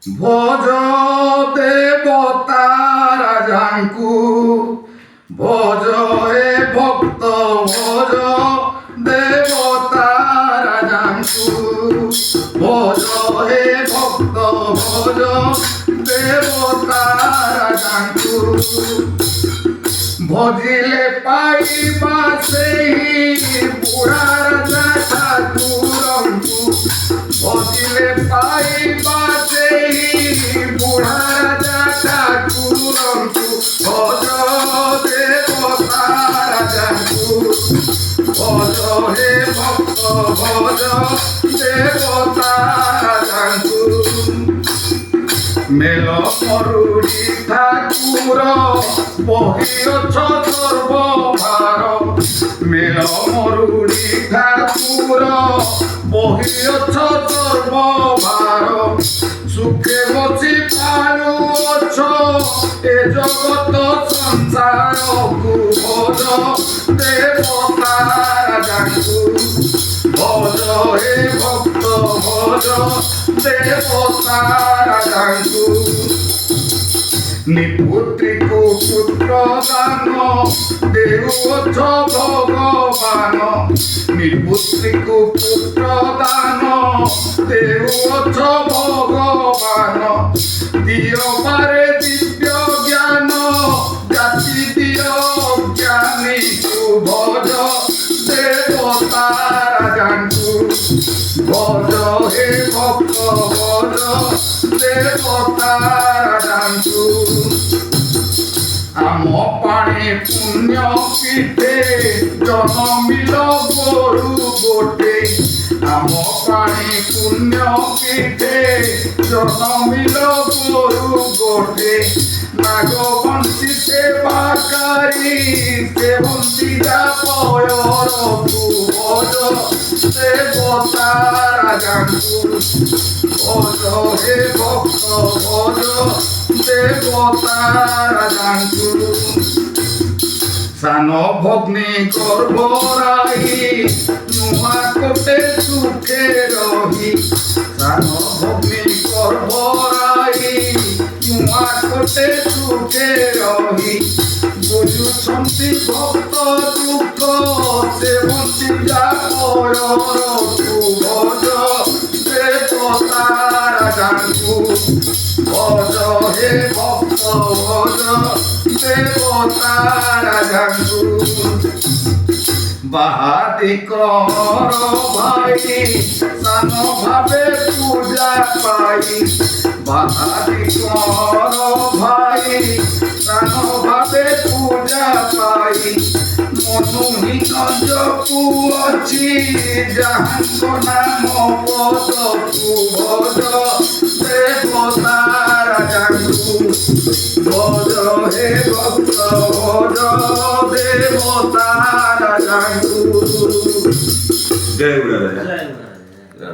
ভজ দেবতা রাজাঙ্কু ভজ হে ভক্ত ভজ দেবতা রাজাঙ্কু ভজ হে ভক্ত ভজ দেবতা রাজাঙ্কু ভজিলে পাইবা সেই বুঢ়া রাজা ঠাকুরঙ্কু ভজিলে পাইবা সেই বুঢ়া রাজা ঠাকুরঙ্কু ভজ দেবতা রাজাঙ্কু ভজ হে ভক্ত ভজ দেবতা রাজাঙ্কু মেল মরুড়ি ঠাকুর বহিଅছ সর্বভার মেল মরুড়ি ঠাকুর বহিଅছ সর্বভার সুখে বসি পালুଅছ এ জগত সংসারকু ভজ দেবতা রাজাঙ্কু ভজ হে ভক্ত ভজ দেবতা রাজাঙ্কু নিপুত্রিকু পুত্র দান দেউছ ভগবান নিপুত্রিকু পুত্র দান দেউছ ভগবান দিয় পারে দিব্য জ্ঞান জাতি দিয় জ্ঞানীকু ভজ দেবতা রাজাঙ্কু ভজ হে ভক্ত ভজ দেবতা রাজাঙ্কু আম পাণে পুণ্য পিঠে জনমিল গরু গোটে আম পাণে পুণ্য পিঠে জনমিল গরু গোটে নাগবংশী সেবাকারী সেবন্তীরা পয়রকু ভজ দেবতা রাজাঙ্কু ভজ হে ভক্ত ভজ দেবতা রাজাঙ্কু সান ভগ্নি গর্ভরাহি নুয়া কোটে সুখে রহি সান ভগ্নি গর্ভরাহি নুয়া কোটে সুখে রহি বুঝুছন্তি ভক্ত দুঃখ সেবন্তি যা পয়রকু ভজ দেবতা রাজাঙ্কু ভজ হে ভক্ত ভজ দেবতা রাজাঙ্কু বাহাদি কর ভাই সান ভাবে পূজা পাই বাহাদি কর ভাই সান ভাবে পূজা পাই মনুহীন জপু অছি যাহাঙ্ক নাম পদকু ভজ দেবতা রাজাঙ্কু ভজ হে ভক্ত ভজ দেবতা রাজাঙ্কু জয় গুরু রাজা।